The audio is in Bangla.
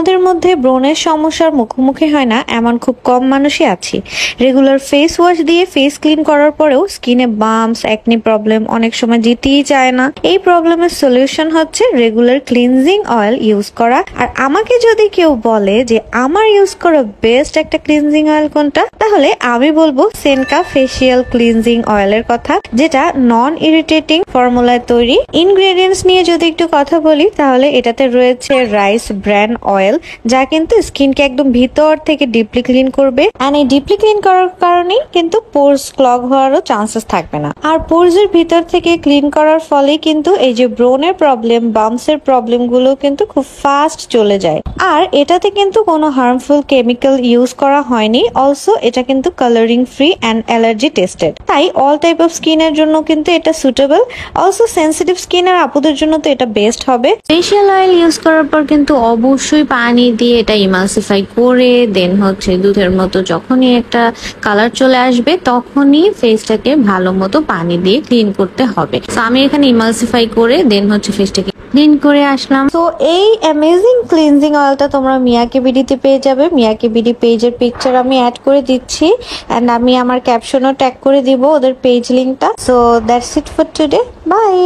আমাদের মধ্যে ব্রণের সমস্যার মুখোমুখি হয় না এমন খুব কম মানুষই আছি। রেগুলার ফেস ওয়াশ দিয়ে ফেস ক্লিন করার পরেও স্কিনে বাম্পস, একনি প্রবলেম অনেক সময় জিতেই চায় না। এই প্রবলেমের সলিউশন হচ্ছে রেগুলার ক্লিনজিং অয়েল ইউজ করা। আর আমাকে যদি কেউ বলে যে আমার ইউজ করা বেস্ট একটা ক্লিনজিং অয়েল কোনটা, তাহলে আমি বলবো সেনকা ফেসিয়াল ক্লিনজিং অয়েলের কথা, যেটা নন ইরিটেটিং ফর্মুলায় তৈরি। ইনগ্রেডিয়েন্টস নিয়ে যদি একটু কথা বলি, তাহলে এটাতে রয়েছে রাইস ব্র্যান অয়েল, যা কিন্তু স্কিনকে একদম ভিতর থেকে ডিপলি ক্লিন করবে। এন্ড এই ডিপলি ক্লিন করার কারণেই কিন্তু পোরস ক্লগ হওয়ারও চান্সেস থাকবে না। আর পোরস এর ভিতর থেকে ক্লিন করার ফলে কিন্তু এই যে ব্রনের প্রবলেম, বাম্পস এর প্রবলেম গুলো কিন্তু খুব ফাস্ট চলে যায়। আর এটাতে কিন্তু কোনো হার্মফুল কেমিক্যাল ইউজ করা হয়নি। অলসো এটা কিন্তু colouring free and allergy tested, তাই অল টাইপ অফ স্কিনের জন্য কিন্তু এটা সুটেবল। অলসো সেন্সিটিভ স্কিনের আপুদের জন্য তো এটা বেস্ট হবে। ফেশিয়াল অয়েল ইউজ করার পর কিন্তু অবশ্যই পানি দিয়ে এটা ইমালসিফাই করে দেন হচ্ছে দুধের মতো যখনই একটা কালার চলে আসবে তখনই ফেসটাকে ভালো মতো পানি দিয়ে ক্লিন করতে হবে। তো আমি এখানে ইমালসিফাই করে দেন হচ্ছে ফেসটাকে ক্লিন করে আসলাম। তো এই অ্যামেজিং ক্লিনজিং অয়েলটা তোমরা মিয়াকে বিডিতে পেয়ে যাবে। মিয়াকে বিডি পেজের পিকচার আমি অ্যাড করে দিচ্ছি এন্ড আমি আমার ক্যাপশনও ট্যাগ করে দিব ওদের পেজ লিঙ্কটা। So that's it for today, by.